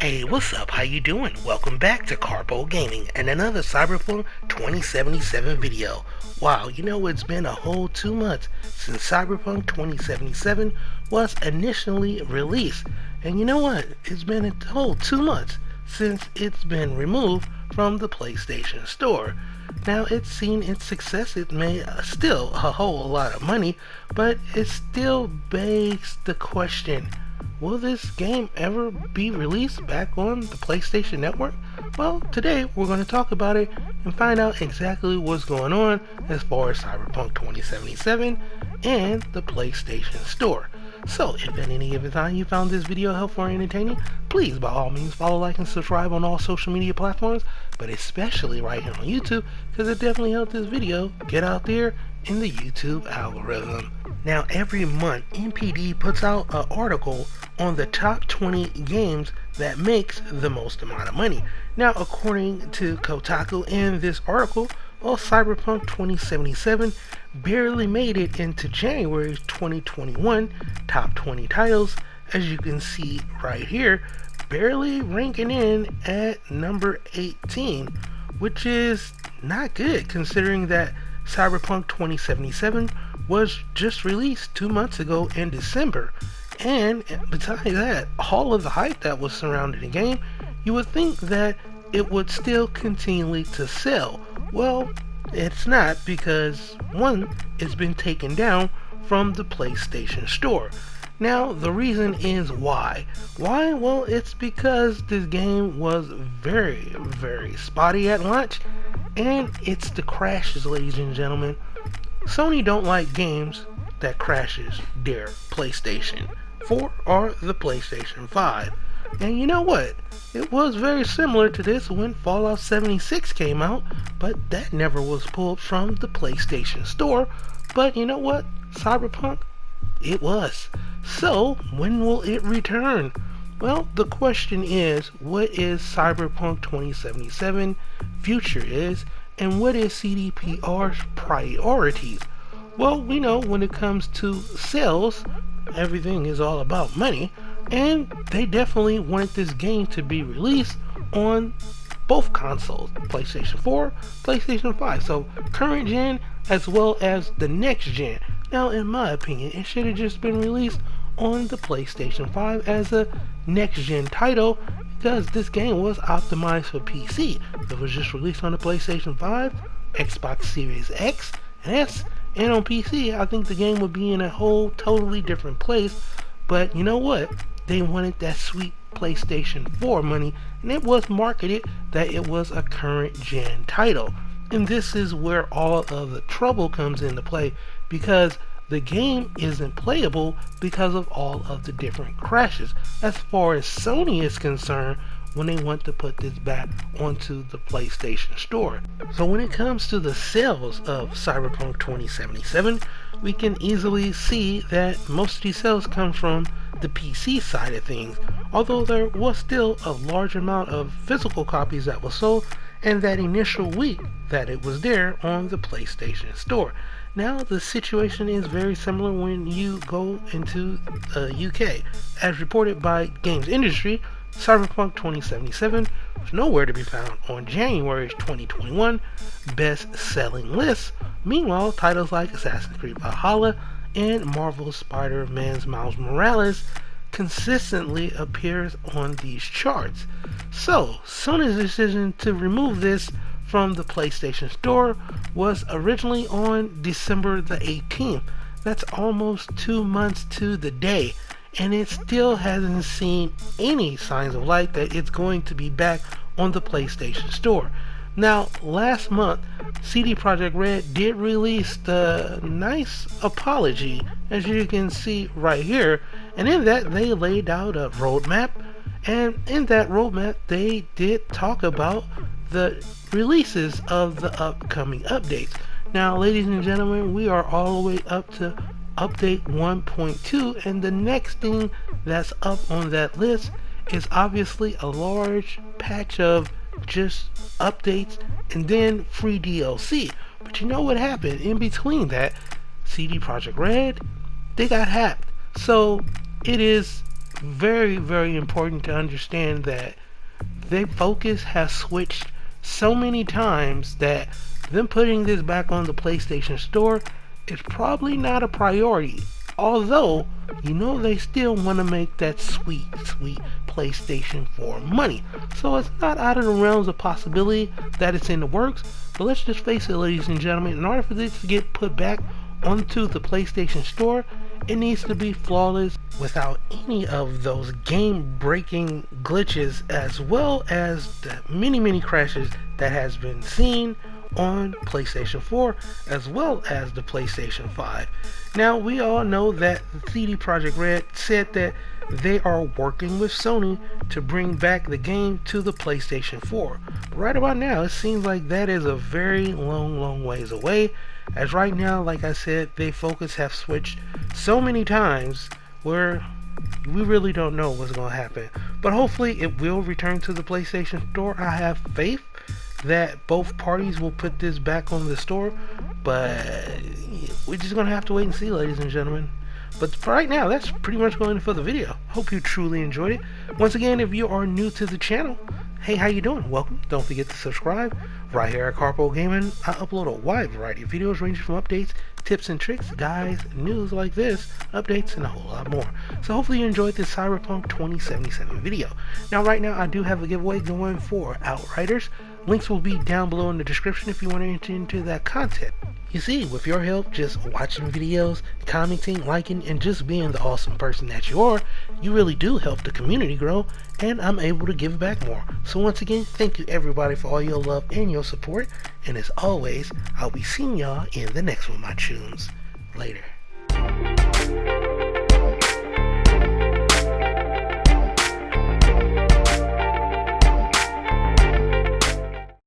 Hey, what's up? How you doing? Welcome back to Karpo Gaming and another Cyberpunk 2077 video. Wow, it's been a whole 2 months since Cyberpunk 2077 was initially released. And you know what? It's been a whole 2 months since it's been removed from the PlayStation Store. Now, it's seen its success. It made still a whole lot of money, but it still begs the question, will this game ever be released back on the PlayStation Network? Well, today we're going to talk about it and find out exactly what's going on as far as Cyberpunk 2077 and the PlayStation Store. So, if at any given time you found this video helpful or entertaining, please by all means follow, like, and subscribe on all social media platforms, but especially right here on YouTube, because it definitely helped this video get out there in the YouTube algorithm. Now, every month, NPD puts out an article on the top 20 games that makes the most amount of money. Now, according to Kotaku in this article, Cyberpunk 2077 barely made it into January's 2021 top 20 titles, as you can see right here, barely ranking in at number 18, which is not good considering that Cyberpunk 2077 was just released 2 months ago in December. And besides that, all of the hype that was surrounding the game, you would think that it would still continue to sell. Well, it's not, because one, it's been taken down from the PlayStation Store. Now, the reason is why. Why? Well, it's because this game was very, very spotty at launch, and it's the crashes, ladies and gentlemen. Sony don't like games that crashes their PlayStation 4 or the PlayStation 5. And you know what? It was very similar to this when Fallout 76 came out, but that never was pulled from the PlayStation Store. But you know what? Cyberpunk, it was. So, when will it return? Well, the question is, what is Cyberpunk 2077 future is, and what is CDPR's priorities? Well, we know when it comes to sales, everything is all about money, and they definitely wanted this game to be released on both consoles, PlayStation 4, PlayStation 5, so current gen as well as the next gen. Now, in my opinion, it should have just been released on the PlayStation 5 as a next gen title, because this game was optimized for PC. If it was just released on the PlayStation 5, Xbox Series X and S, and on PC, I think the game would be in a whole totally different place. But you know what? They wanted that sweet PlayStation 4 money, and it was marketed that it was a current gen title. And this is where all of the trouble comes into play, because the game isn't playable because of all of the different crashes, as far as Sony is concerned, when they want to put this back onto the PlayStation Store. So when it comes to the sales of Cyberpunk 2077, we can easily see that most of these sales come from the PC side of things, although there was still a large amount of physical copies that was sold and that initial week that it was there on the PlayStation Store. Now, the situation is very similar when you go into UK. As reported by Games Industry, Cyberpunk 2077 was nowhere to be found on January's 2021 best-selling list. Meanwhile, titles like Assassin's Creed Valhalla and Marvel's Spider-Man's Miles Morales consistently appears on these charts. So, Sony's decision to remove this from the PlayStation Store was originally on December the 18th. That's almost 2 months to the day, and it still hasn't seen any signs of light that it's going to be back on the PlayStation Store. Now, last month, CD Projekt Red did release the nice apology, as you can see right here, and in that they laid out a roadmap, and in that roadmap they did talk about the releases of the upcoming updates. Now, ladies and gentlemen, we are all the way up to update 1.2, and the next thing that's up on that list is obviously a large patch of just updates and then free DLC. But you know what happened in between that? CD Projekt Red, they got hacked. So it is very, very important to understand that their focus has switched so many times that them putting this back on the PlayStation Store is probably not a priority. Although, they still want to make that sweet, sweet PlayStation 4 money. So it's not out of the realms of possibility that it's in the works. But let's just face it, ladies and gentlemen, in order for this to get put back onto the PlayStation Store, it needs to be flawless without any of those game-breaking glitches, as well as the many crashes that has been seen on PlayStation 4 as well as the PlayStation 5. Now, we all know that CD Projekt Red said that they are working with Sony to bring back the game to the PlayStation 4. Right about now, it seems like that is a very long ways away, as right now, like I said, their focus have switched so many times where we really don't know what's going to happen. But hopefully it will return to the PlayStation Store. I have faith that both parties will put this back on the store, but we're just going to have to wait and see, ladies and gentlemen. But for right now, that's pretty much going for the video. Hope you truly enjoyed it. Once again, if you are new to the channel, hey, how you doing? Welcome. Don't forget to subscribe. Right here at Karpo Gaming, I upload a wide variety of videos ranging from updates, tips and tricks, guides, news like this, updates, and a whole lot more. So hopefully you enjoyed this Cyberpunk 2077 video. Now right now I do have a giveaway going for Outriders. Links will be down below in the description if you want to enter into that content. You see, with your help, just watching videos, commenting, liking, and just being the awesome person that you are, you really do help the community grow, and I'm able to give back more. So once again, thank you everybody for all your love and your support, and as always, I'll be seeing y'all in the next one, my tunes. Later.